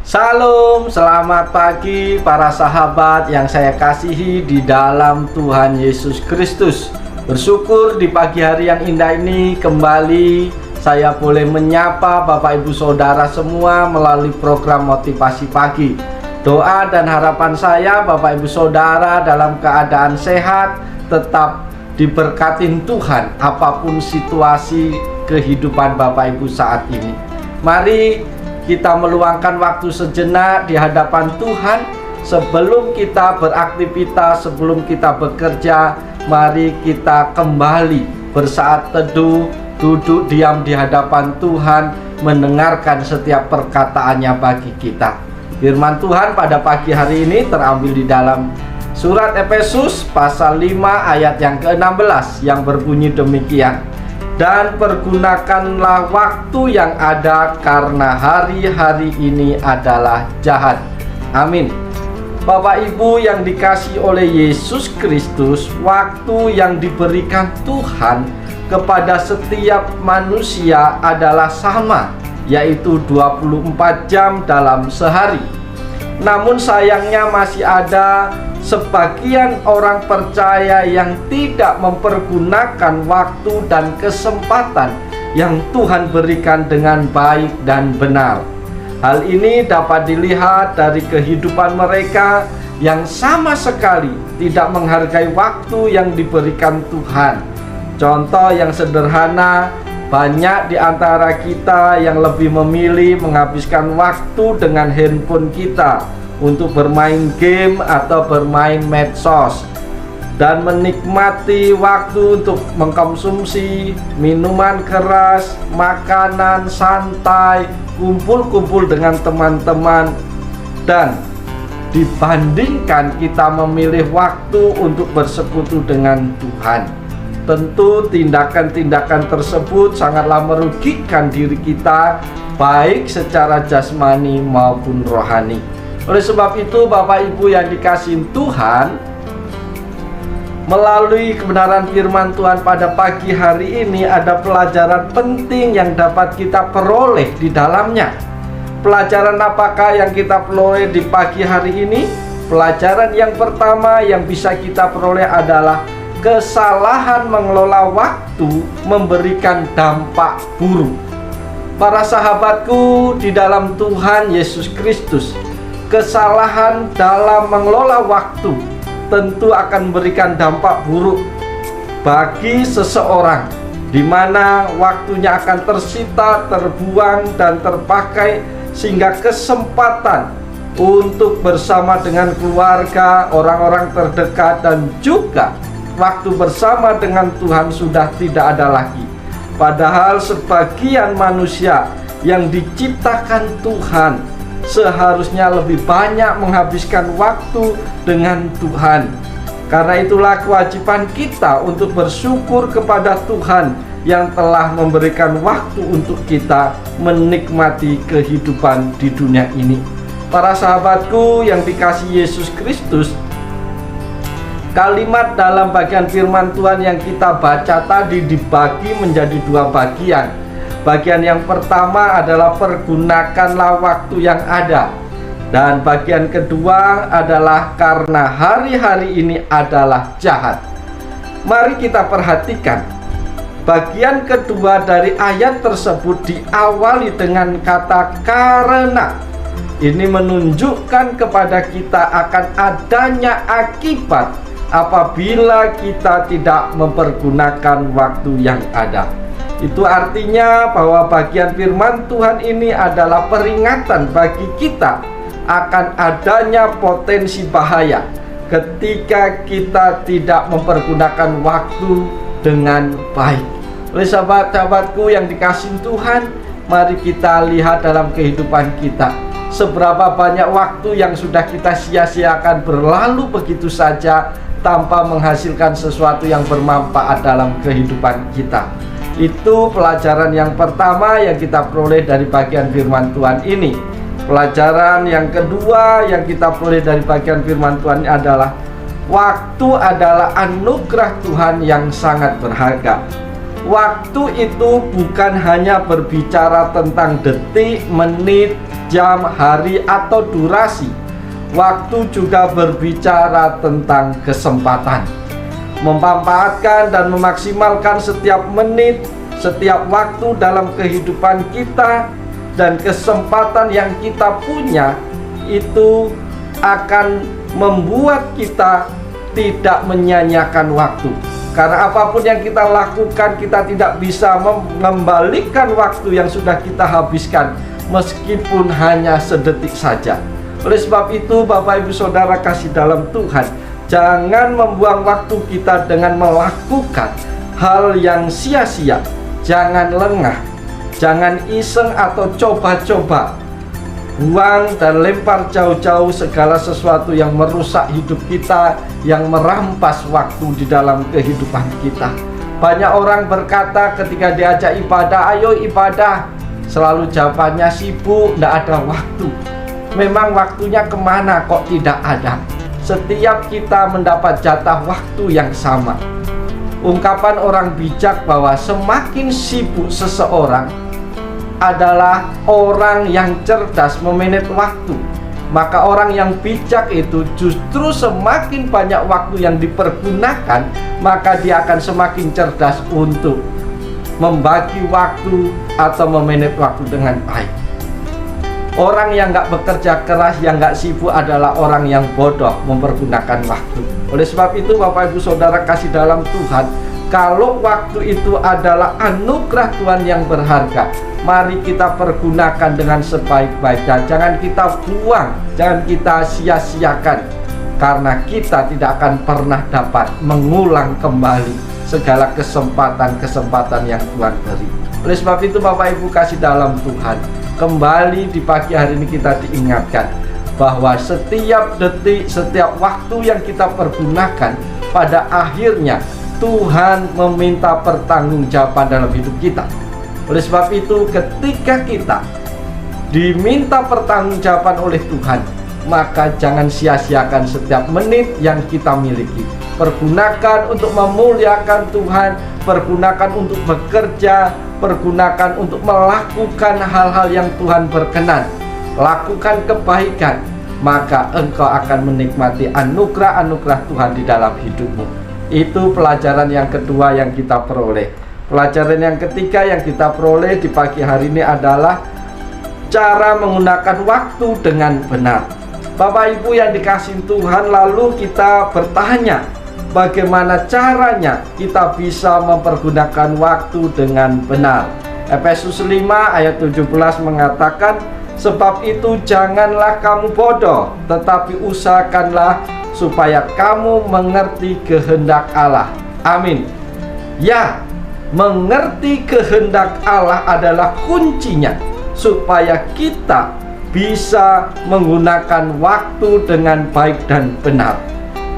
Salam, selamat pagi para sahabat yang saya kasihi di dalam Tuhan Yesus Kristus. Bersyukur di pagi hari yang indah ini kembali saya boleh menyapa Bapak Ibu Saudara semua melalui program Motivasi Pagi. Doa dan harapan saya Bapak Ibu Saudara dalam keadaan sehat, tetap diberkatin Tuhan apapun situasi kehidupan Bapak Ibu saat ini. Mari kita meluangkan waktu sejenak di hadapan Tuhan. Sebelum kita beraktivitas, sebelum kita bekerja, mari kita kembali bersaat teduh, duduk diam di hadapan Tuhan, mendengarkan setiap perkataannya bagi kita. Firman Tuhan pada pagi hari ini terambil di dalam surat Efesus pasal 5 ayat yang ke-16 yang berbunyi demikian. Dan pergunakanlah waktu yang ada karena hari-hari ini adalah jahat. Amin. Bapak Ibu yang dikasihi oleh Yesus Kristus, waktu yang diberikan Tuhan kepada setiap manusia adalah sama, yaitu 24 jam dalam sehari. Namun sayangnya masih ada sebagian orang percaya yang tidak mempergunakan waktu dan kesempatan yang Tuhan berikan dengan baik dan benar. Hal ini dapat dilihat dari kehidupan mereka yang sama sekali tidak menghargai waktu yang diberikan Tuhan. Contoh yang sederhana, banyak di antara kita yang lebih memilih menghabiskan waktu dengan handphone kita untuk bermain game atau bermain medsos dan menikmati waktu untuk mengkonsumsi minuman keras, makanan santai, kumpul-kumpul dengan teman-teman, dan dibandingkan kita memilih waktu untuk bersekutu dengan Tuhan. Tentu tindakan-tindakan tersebut sangatlah merugikan diri kita, baik secara jasmani maupun rohani. Oleh sebab itu Bapak Ibu yang dikasihi Tuhan, melalui kebenaran firman Tuhan pada pagi hari ini ada pelajaran penting yang dapat kita peroleh di dalamnya. Pelajaran apakah yang kita peroleh di pagi hari ini? Pelajaran yang pertama yang bisa kita peroleh adalah kesalahan mengelola waktu memberikan dampak buruk. Para sahabatku di dalam Tuhan Yesus Kristus, kesalahan dalam mengelola waktu tentu akan memberikan dampak buruk bagi seseorang, di mana waktunya akan tersita, terbuang, dan terpakai sehingga kesempatan untuk bersama dengan keluarga, orang-orang terdekat, dan juga waktu bersama dengan Tuhan sudah tidak ada lagi. Padahal sebagian manusia yang diciptakan Tuhan seharusnya lebih banyak menghabiskan waktu dengan Tuhan. Karena itulah kewajiban kita untuk bersyukur kepada Tuhan yang telah memberikan waktu untuk kita menikmati kehidupan di dunia ini. Para sahabatku yang dikasihi Yesus Kristus, kalimat dalam bagian firman Tuhan yang kita baca tadi dibagi menjadi dua bagian. Bagian yang pertama adalah pergunakanlah waktu yang ada, dan bagian kedua adalah karena hari-hari ini adalah jahat. Mari kita perhatikan bagian kedua dari ayat tersebut diawali dengan kata karena. Ini menunjukkan kepada kita akan adanya akibat apabila kita tidak mempergunakan waktu yang ada. Itu artinya bahwa bagian firman Tuhan ini adalah peringatan bagi kita akan adanya potensi bahaya ketika kita tidak mempergunakan waktu dengan baik. Oleh sahabat-sahabatku yang dikasihi Tuhan, mari kita lihat dalam kehidupan kita, seberapa banyak waktu yang sudah kita sia-siakan berlalu begitu saja tanpa menghasilkan sesuatu yang bermanfaat dalam kehidupan kita. Itu pelajaran yang pertama yang kita peroleh dari bagian firman Tuhan ini. Pelajaran yang kedua yang kita peroleh dari bagian firman Tuhan adalah waktu adalah anugerah Tuhan yang sangat berharga. Waktu itu bukan hanya berbicara tentang detik, menit, jam, hari, atau durasi. Waktu juga berbicara tentang kesempatan. Memanfaatkan dan memaksimalkan setiap menit, setiap waktu dalam kehidupan kita, dan kesempatan yang kita punya itu akan membuat kita tidak menyanyiakan waktu. Karena apapun yang kita lakukan, kita tidak bisa mengembalikan waktu yang sudah kita habiskan, meskipun hanya sedetik saja. Oleh sebab itu, Bapak Ibu Saudara kasih dalam Tuhan, jangan membuang waktu kita dengan melakukan hal yang sia-sia. Jangan lengah, jangan iseng atau coba-coba. Buang dan lempar jauh-jauh segala sesuatu yang merusak hidup kita, yang merampas waktu di dalam kehidupan kita. Banyak orang berkata ketika diajak ibadah, ayo ibadah, selalu jawabannya sibuk, tidak ada waktu. Memang waktunya kemana kok tidak ada? Setiap kita mendapat jatah waktu yang sama. Ungkapan orang bijak bahwa semakin sibuk seseorang adalah orang yang cerdas memanage waktu. Maka orang yang bijak itu justru semakin banyak waktu yang dipergunakan, maka dia akan semakin cerdas untuk membagi waktu atau memanage waktu dengan baik. Orang yang nggak bekerja keras, yang nggak sibuk adalah orang yang bodoh mempergunakan waktu. Oleh sebab itu, Bapak Ibu Saudara kasih dalam Tuhan, kalau waktu itu adalah anugerah Tuhan yang berharga, mari kita pergunakan dengan sebaik-baiknya. Jangan kita buang, jangan kita sia-siakan, karena kita tidak akan pernah dapat mengulang kembali segala kesempatan-kesempatan yang Tuhan beri. Oleh sebab itu, Bapak Ibu kasih dalam Tuhan, kembali di pagi hari ini kita diingatkan bahwa setiap detik, setiap waktu yang kita pergunakan, pada akhirnya Tuhan meminta pertanggungjawaban dalam hidup kita. Oleh sebab itu, ketika kita diminta pertanggungjawaban oleh Tuhan, maka jangan sia-siakan setiap menit yang kita miliki. Pergunakan untuk memuliakan Tuhan, pergunakan untuk bekerja, pergunakan untuk melakukan hal-hal yang Tuhan berkenan. Lakukan kebaikan, maka engkau akan menikmati anugerah-anugerah Tuhan di dalam hidupmu. Itu pelajaran yang kedua yang kita peroleh. Pelajaran yang ketiga yang kita peroleh di pagi hari ini adalah cara menggunakan waktu dengan benar. Bapak Ibu yang dikasihi Tuhan, lalu kita bertanya, bagaimana caranya kita bisa mempergunakan waktu dengan benar? Efesus 5 ayat 17 mengatakan, sebab itu janganlah kamu bodoh, tetapi usahakanlah supaya kamu mengerti kehendak Allah. Amin. Ya, mengerti kehendak Allah adalah kuncinya supaya kita bisa menggunakan waktu dengan baik dan benar.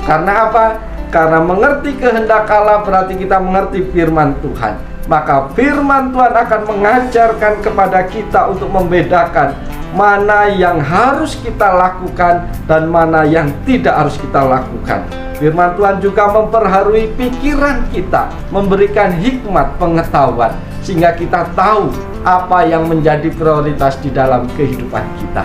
Karena apa? Karena mengerti kehendak Allah berarti kita mengerti firman Tuhan. Maka firman Tuhan akan mengajarkan kepada kita untuk membedakan mana yang harus kita lakukan dan mana yang tidak harus kita lakukan. Firman Tuhan juga memperharui pikiran kita, memberikan hikmat pengetahuan, sehingga kita tahu apa yang menjadi prioritas di dalam kehidupan kita.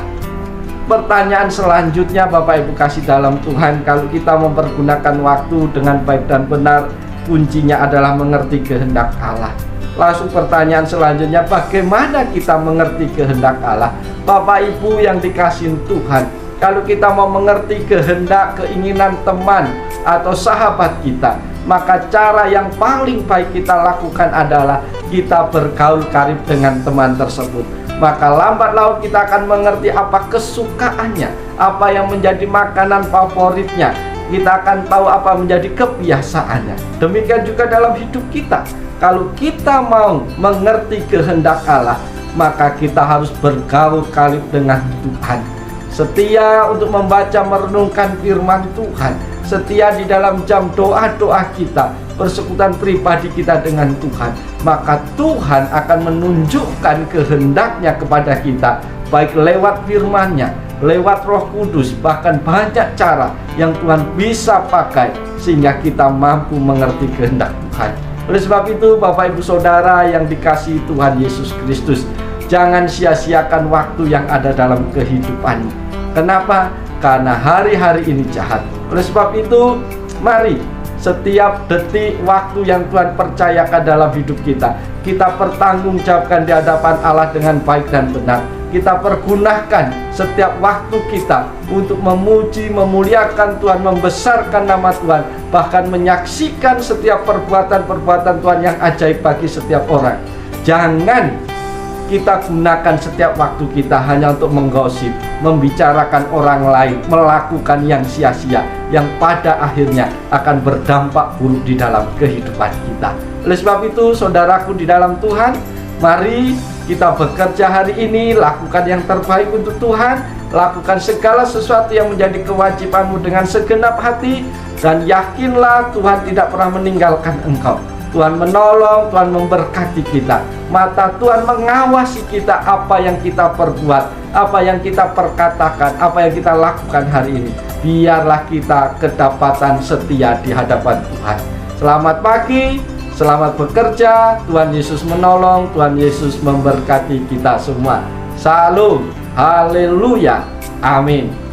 Pertanyaan selanjutnya, Bapak Ibu kasih dalam Tuhan, kalau kita mempergunakan waktu dengan baik dan benar, kuncinya adalah mengerti kehendak Allah. Langsung pertanyaan selanjutnya, bagaimana kita mengerti kehendak Allah? Bapak Ibu yang dikasihi Tuhan, kalau kita mau mengerti kehendak, keinginan teman atau sahabat kita, maka cara yang paling baik kita lakukan adalah kita bergaul karib dengan teman tersebut. Maka lambat laun kita akan mengerti apa kesukaannya, apa yang menjadi makanan favoritnya. Kita akan tahu apa menjadi kebiasaannya. Demikian juga dalam hidup kita. Kalau kita mau mengerti kehendak Allah, maka kita harus bergaul karib dengan Tuhan. Setia untuk membaca merenungkan firman Tuhan. Setia di dalam jam doa-doa kita, persekutuan pribadi kita dengan Tuhan. Maka Tuhan akan menunjukkan kehendaknya kepada kita, baik lewat firman-Nya, lewat Roh Kudus, bahkan banyak cara yang Tuhan bisa pakai sehingga kita mampu mengerti kehendak Tuhan. Oleh sebab itu, Bapak Ibu Saudara yang dikasihi Tuhan Yesus Kristus, jangan sia-siakan waktu yang ada dalam kehidupanmu. Kenapa? Karena hari-hari ini jahat. Oleh sebab itu, mari setiap detik waktu yang Tuhan percayakan dalam hidup kita, kita pertanggungjawabkan di hadapan Allah dengan baik dan benar. Kita pergunakan setiap waktu kita untuk memuji, memuliakan Tuhan, membesarkan nama Tuhan, bahkan menyaksikan setiap perbuatan-perbuatan Tuhan yang ajaib bagi setiap orang. Jangan kita gunakan setiap waktu kita hanya untuk menggosip, membicarakan orang lain, melakukan yang sia-sia, yang pada akhirnya akan berdampak buruk di dalam kehidupan kita. Oleh sebab itu, saudaraku di dalam Tuhan, mari kita bekerja hari ini, lakukan yang terbaik untuk Tuhan, lakukan segala sesuatu yang menjadi kewajibanmu dengan segenap hati, dan yakinlah Tuhan tidak pernah meninggalkan engkau. Tuhan menolong, Tuhan memberkati kita. Mata Tuhan mengawasi kita, apa yang kita perbuat, apa yang kita perkatakan, apa yang kita lakukan hari ini. Biarlah kita kedapatan setia di hadapan Tuhan. Selamat pagi, selamat bekerja. Tuhan Yesus menolong, Tuhan Yesus memberkati kita semua. Salam, haleluya, amin.